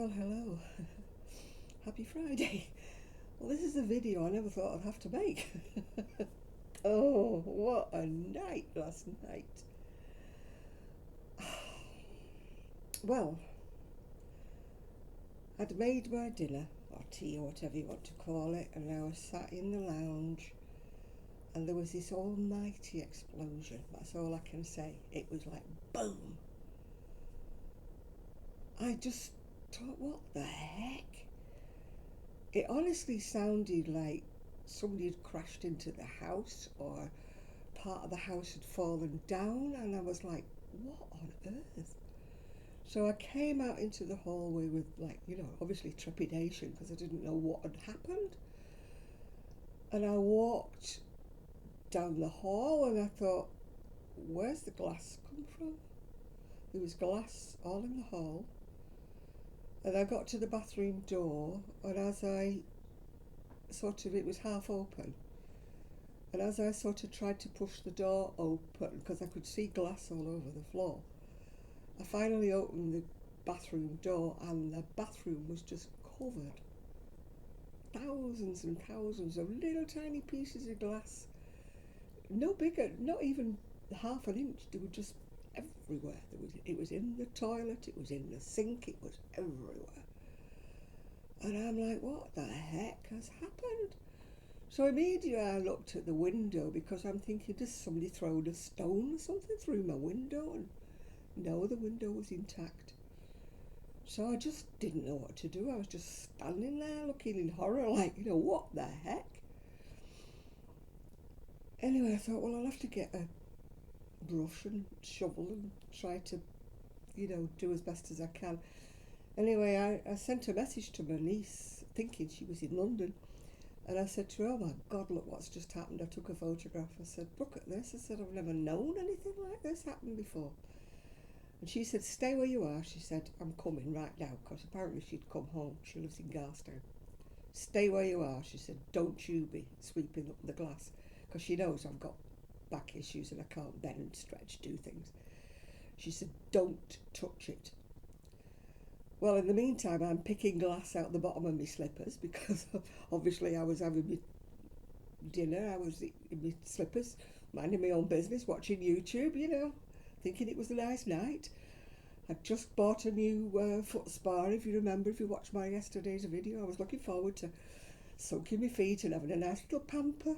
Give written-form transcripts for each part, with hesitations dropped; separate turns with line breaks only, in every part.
Well, hello. Happy Friday. Well, this is a video I never thought I'd have to make. Oh, what a night last night. Well, I'd made my dinner, or tea, or whatever you want to call it, and I was sat in the lounge, and there was this almighty explosion. That's all I can say. It was like boom. I just thought, what the heck? It honestly sounded like somebody had crashed into the house or part of the house had fallen down, and I was like, what on earth? So I came out into the hallway with, like, obviously trepidation because I didn't know what had happened. And I walked down the hall and I thought, where's the glass come from? There was glass all in the hall. And I got to the bathroom door, and as I it was half open. And as I sort of tried to push the door open, because I could see glass all over the floor, I finally opened the bathroom door, and the bathroom was just covered. Thousands and thousands of little tiny pieces of glass. No bigger, not even half an inch. They were just everywhere. It was in the toilet, it was in the sink, it was everywhere. And I'm like, what the heck has happened? So immediately I looked at the window because I'm thinking, does somebody thrown a stone or something through my window? And no, the window was intact. So I just didn't know what to do. I was just standing there looking in horror, like, what the heck? Anyway, I thought, well, I'll have to get a brush and shovel and try to, do as best as I can. Anyway, I sent a message to my niece, thinking she was in London. And I said to her, oh my God, look what's just happened. I took a photograph. I said, look at this. I said, I've never known anything like this happen before. And she said, stay where you are. She said, I'm coming right now, because apparently she'd come home. She lives in Garstown. Stay where you are. She said, don't you be sweeping up the glass, because she knows I've got back issues and I can't bend, stretch, do things. She said, don't touch it. Well, in the meantime, I'm picking glass out the bottom of my slippers because obviously I was having my dinner. I was in my slippers, minding my own business, watching YouTube, thinking it was a nice night. I'd just bought a new foot spa, if you remember, if you watched my yesterday's video. I was looking forward to soaking my feet and having a nice little pamper.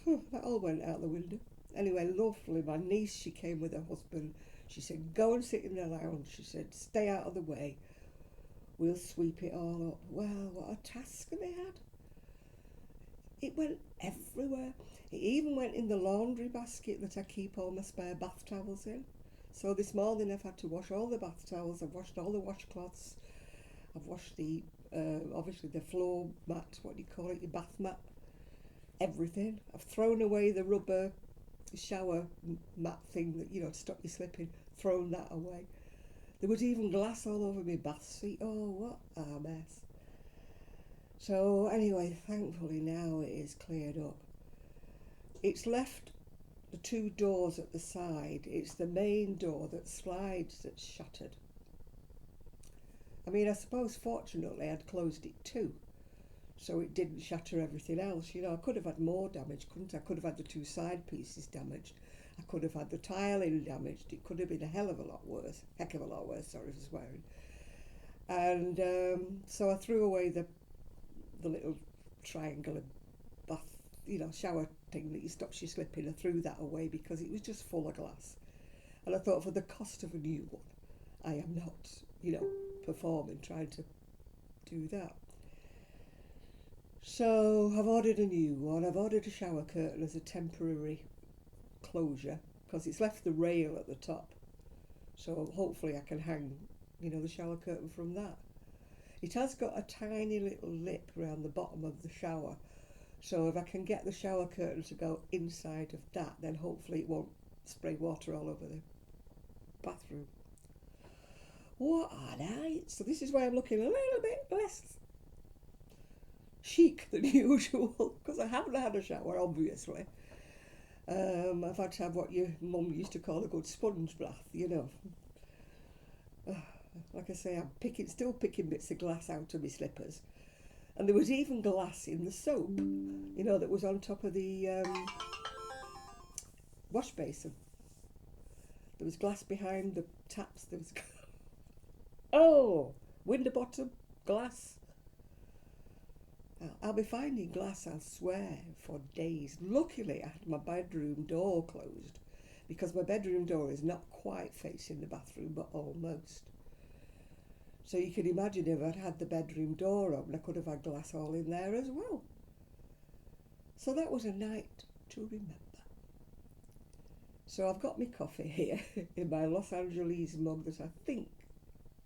That all went out the window. Anyway, lovely. My niece, she came with her husband. She said, go and sit in the lounge. She said, stay out of the way. We'll sweep it all up. Well, what a task they had. It went everywhere. It even went in the laundry basket that I keep all my spare bath towels in. So this morning I've had to wash all the bath towels. I've washed all the washcloths. I've washed obviously the floor mat, what do you call it, your bath mat. Everything. I've thrown away the rubber shower mat thing that, to stop you slipping. Thrown that away. There was even glass all over my bath seat. Oh, what a mess. So anyway, thankfully now it is cleared up. It's left the two doors at the side. It's the main door that slides that's shattered. I mean, I suppose fortunately I'd closed it too, so it didn't shatter everything else. I could have had more damage, couldn't I? I could have had the two side pieces damaged. I could have had the tiling damaged. It could have been a heck of a lot worse, sorry for swearing. And so I threw away the little triangular bath, shower thing that stops you slipping. I threw that away because it was just full of glass. And I thought, for the cost of a new one, I am not, performing, trying to do that. So I've ordered a new one. I've ordered a shower curtain as a temporary closure because it's left the rail at the top. So hopefully I can hang, the shower curtain from that. It has got a tiny little lip around the bottom of the shower. So if I can get the shower curtain to go inside of that, then hopefully it won't spray water all over the bathroom. What a night! So this is why I'm looking a little bit less chic than usual, because I haven't had a shower, obviously. I've had to have what your mum used to call a good sponge bath, Like I say, still picking bits of glass out of my slippers. And there was even glass in the soap, that was on top of the wash basin. There was glass behind the taps. There was oh, window bottom glass. I'll be finding glass, I swear, for days. Luckily, I had my bedroom door closed because my bedroom door is not quite facing the bathroom, but almost. So you can imagine if I'd had the bedroom door open, I could have had glass all in there as well. So that was a night to remember. So I've got my coffee here in my Los Angeles mug that I think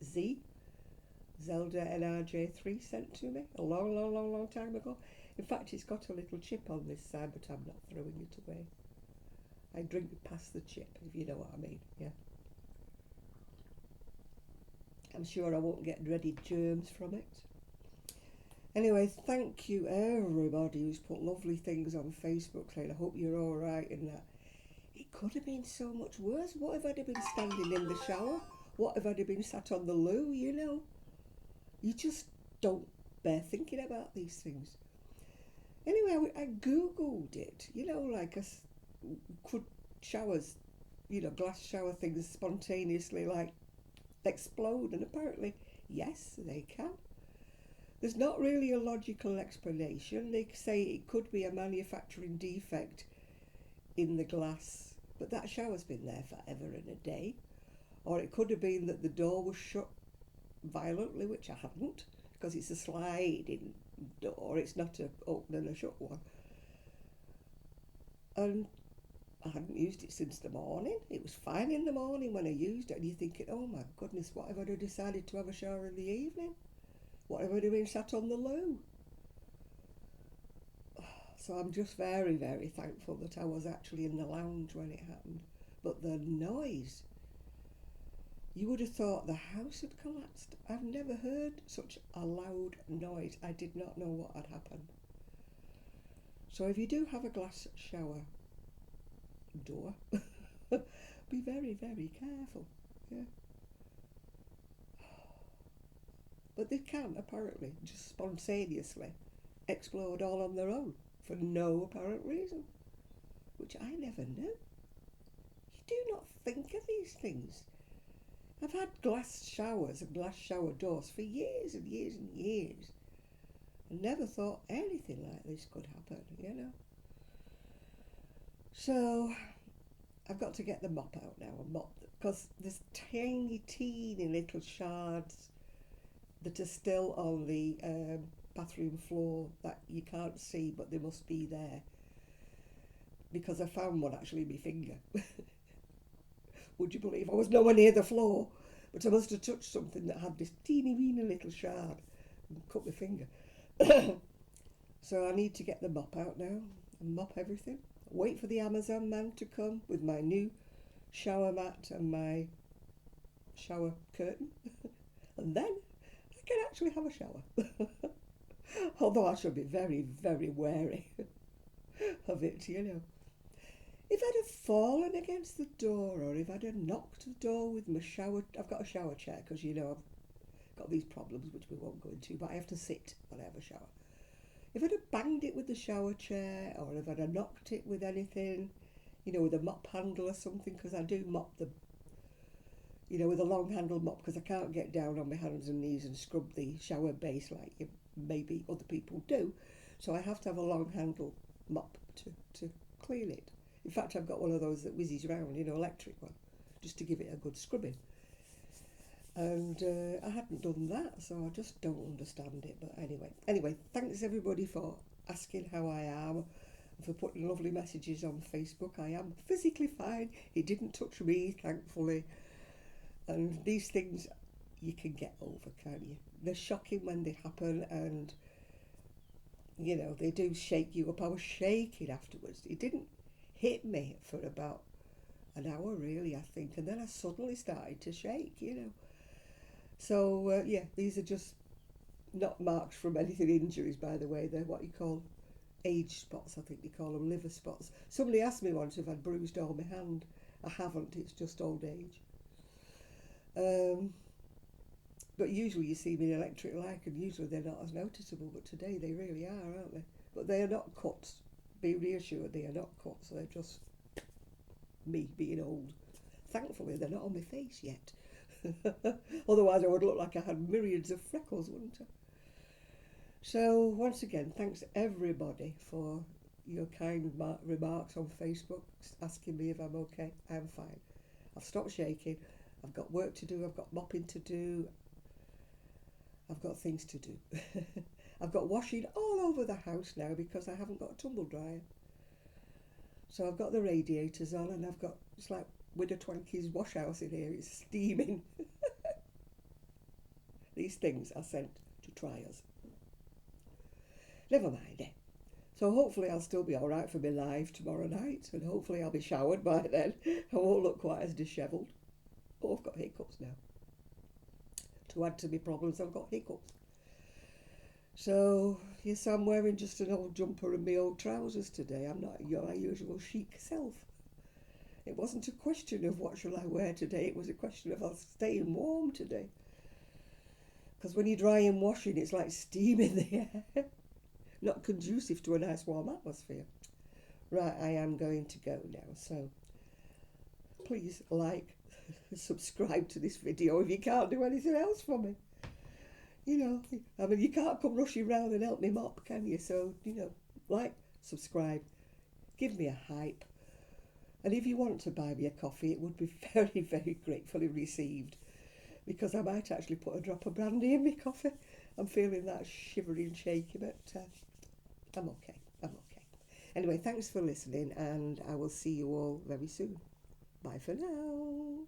Zelda NRJ3 sent to me a long time ago. In fact, it's got a little chip on this side, but I'm not throwing it away. I drink past the chip, if you know what I mean, yeah. I'm sure I won't get dreaded germs from it. Anyway, thank you everybody who's put lovely things on Facebook saying, I hope you're all right and that. It could have been so much worse. What if I'd have been standing in the shower? What if I'd have been sat on the loo, You just don't bear thinking about these things. Anyway, I Googled it, could showers, glass shower things spontaneously explode, and apparently, yes, they can. There's not really a logical explanation. They say it could be a manufacturing defect in the glass, but that shower's been there forever and a day. Or it could have been that the door was shut violently, which I hadn't, because it's a sliding door, it's not an open and a shut one. And I hadn't used it since the morning. It was fine in the morning when I used it, and you're thinking, oh my goodness, what if I'd have decided to have a shower in the evening? What if I'd have been sat on the loo? So I'm just very, very thankful that I was actually in the lounge when it happened. But the noise, you would have thought the house had collapsed. I've never heard such a loud noise. I did not know what had happened. So if you do have a glass shower door, be very, very careful. Yeah. But they can apparently just spontaneously explode all on their own for no apparent reason, which I never knew. You do not think of these things. I've had glass showers and glass shower doors for years and years and years, and never thought anything like this could happen, So I've got to get the mop out now and mop, because there's teeny little shards that are still on the bathroom floor that you can't see, but they must be there, because I found one actually in my finger. Would you believe I was nowhere near the floor, but I must have touched something that had this teeny weeny little shard and cut my finger. So I need to get the mop out now and mop everything. Wait for the Amazon man to come with my new shower mat and my shower curtain, and then I can actually have a shower. Although I should be very, very wary of it, If I'd have fallen against the door, or if I'd have knocked the door with my shower, I've got a shower chair because I've got these problems which we won't go into, but I have to sit when I have a shower. If I'd have banged it with the shower chair, or if I'd have knocked it with anything, with a mop handle or something, because I do mop with a long handle mop, because I can't get down on my hands and knees and scrub the shower base like maybe other people do, so I have to have a long handle mop to clean it. In fact, I've got one of those that whizzes around, electric one, just to give it a good scrubbing. And I hadn't done that, so I just don't understand it. But anyway, thanks everybody for asking how I am, and for putting lovely messages on Facebook. I am physically fine. It didn't touch me, thankfully. And these things you can get over, can't you? They're shocking when they happen, and they do shake you up. I was shaking afterwards. It didn't hit me for about an hour, really, I think, and then I suddenly started to shake, So, these are just not marks from anything, injuries, by the way. They're what you call age spots, I think you call them, liver spots. Somebody asked me once if I'd bruised all my hand. I haven't, it's just old age. But usually you see me electric light and usually they're not as noticeable, but today they really are, aren't they? But they are not cuts. Be reassured, they are not cuts. They're just me being old. Thankfully, they're not on my face yet. Otherwise, I would look like I had myriads of freckles, wouldn't I? So, once again, thanks everybody for your kind remarks on Facebook, asking me if I'm okay. I'm fine. I've stopped shaking. I've got work to do. I've got mopping to do. I've got things to do. I've got washing all over the house now because I haven't got a tumble dryer. So I've got the radiators on and I've got, it's like Widow Twankey's wash house in here. It's steaming. These things are sent to try us. Never mind, eh? So hopefully I'll still be all right for my live tomorrow night, and hopefully I'll be showered by then. I won't look quite as dishevelled. Oh, I've got hiccups now. To add to my problems, I've got hiccups. So, yes, I'm wearing just an old jumper and my old trousers today. I'm not my usual chic self. It wasn't a question of what shall I wear today, it was a question of I'll staying warm today. Because when you're drying washing, it's like steam in the air. Not conducive to a nice warm atmosphere. Right, I am going to go now, so please like, subscribe to this video if you can't do anything else for me. You know, I mean, you can't come rushing round and help me mop, can you? So, you know, like, subscribe, give me a hype. And if you want to buy me a coffee, it would be very, very gratefully received. Because I might actually put a drop of brandy in my coffee. I'm feeling that shivery and shaky, but I'm okay. I'm okay. Anyway, thanks for listening, and I will see you all very soon. Bye for now.